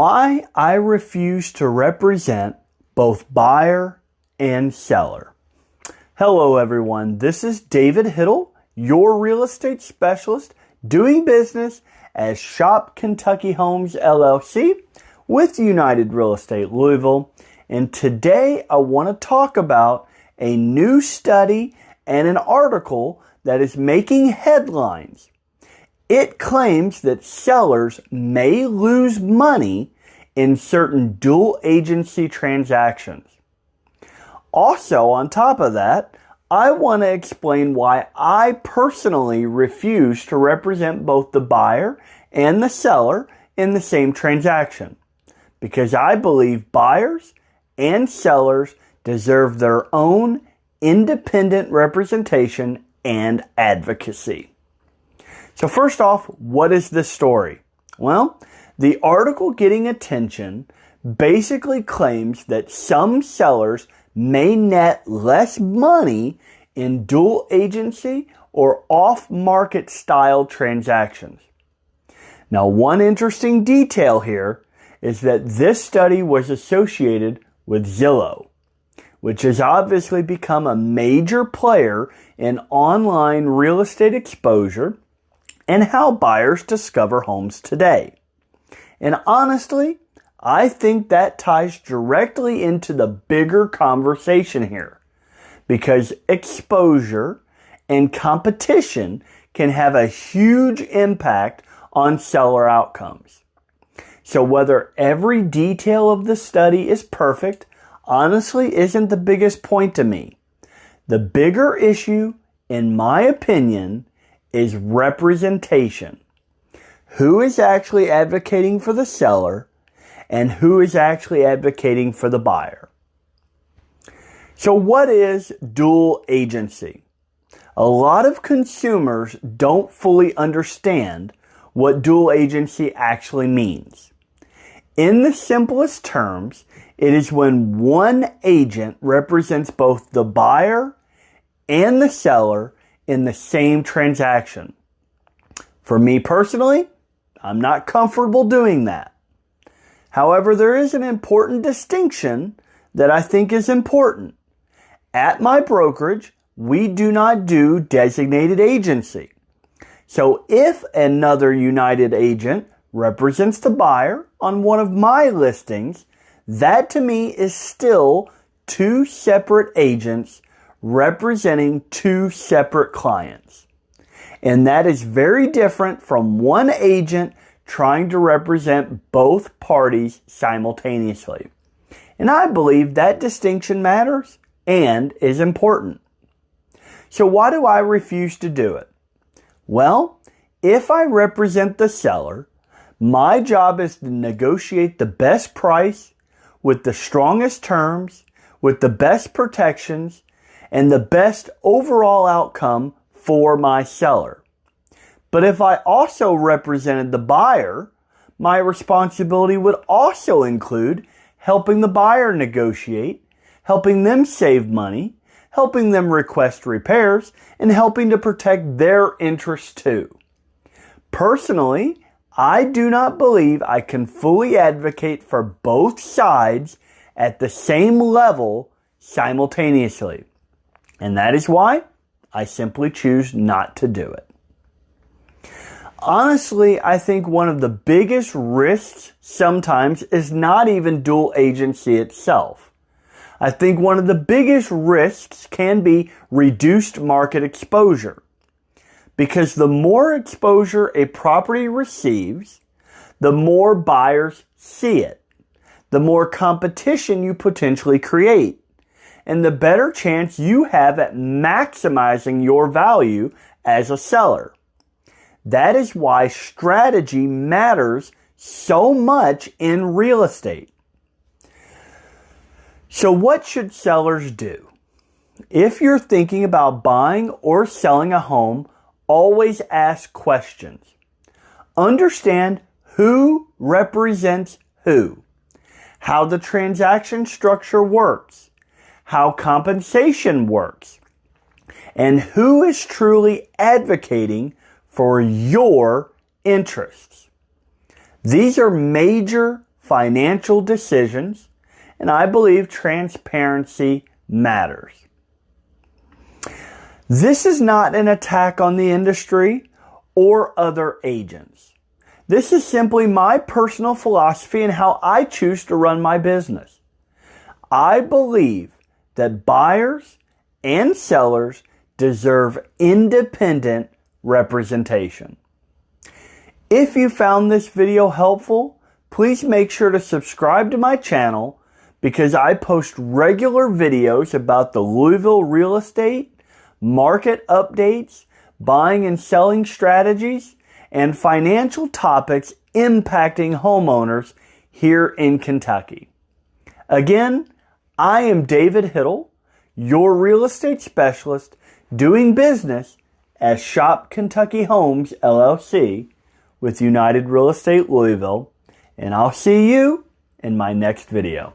Why I refuse to represent both buyer and seller. Hello everyone, this is David Hiddle, your real estate specialist doing business as Shop Kentucky Homes LLC with United Real Estate Louisville. And today I want to talk about a new study and an article that is making headlines. It claims that sellers may lose money in certain dual agency transactions. Also, on top of that, I want to explain why I personally refuse to represent both the buyer and the seller in the same transaction. Because I believe buyers and sellers deserve their own independent representation and advocacy. So first off, what is this story? Well, the article getting attention basically claims that some sellers may net less money in dual agency or off-market style transactions. Now, one interesting detail here is that this study was associated with Zillow, which has obviously become a major player in online real estate exposure and how buyers discover homes today. And honestly, I think that ties directly into the bigger conversation here, because exposure and competition can have a huge impact on seller outcomes. So whether every detail of the study is perfect, honestly isn't the biggest point to me. The bigger issue, in my opinion, is representation. Who is actually advocating for the seller and who is actually advocating for the buyer? So what is dual agency? A lot of consumers don't fully understand what dual agency actually means. In the simplest terms, it is when one agent represents both the buyer and the seller in the same transaction. For me personally, I'm not comfortable doing that. However, there is an important distinction that I think is important. At my brokerage, we do not do designated agency. So if another United agent represents the buyer on one of my listings, that to me is still two separate agents representing two separate clients. And that is very different from one agent trying to represent both parties simultaneously. And I believe that distinction matters and is important. So why do I refuse to do it? Well, if I represent the seller, my job is to negotiate the best price with the strongest terms, with the best protections, and the best overall outcome for my seller. But if I also represented the buyer, my responsibility would also include helping the buyer negotiate, helping them save money, helping them request repairs, and helping to protect their interests too. Personally, I do not believe I can fully advocate for both sides at the same level simultaneously. And that is why I simply choose not to do it. Honestly, I think one of the biggest risks sometimes is not even dual agency itself. I think one of the biggest risks can be reduced market exposure. Because the more exposure a property receives, the more buyers see it, the more competition you potentially create, and the better chance you have at maximizing your value as a seller. That is why strategy matters so much in real estate. So what should sellers do? If you're thinking about buying or selling a home, always ask questions. Understand who represents who, how the transaction structure works, how compensation works, and who is truly advocating for your interests. These are major financial decisions, and I believe transparency matters. This is not an attack on the industry or other agents. This is simply my personal philosophy and how I choose to run my business. I believe that buyers and sellers deserve independent representation. If you found this video helpful, please make sure to subscribe to my channel because I post regular videos about the Louisville real estate, market updates, buying and selling strategies, and financial topics impacting homeowners here in Kentucky. Again, I am David Hiddle, your real estate specialist doing business as Shop Kentucky Homes, LLC with United Real Estate Louisville, and I'll see you in my next video.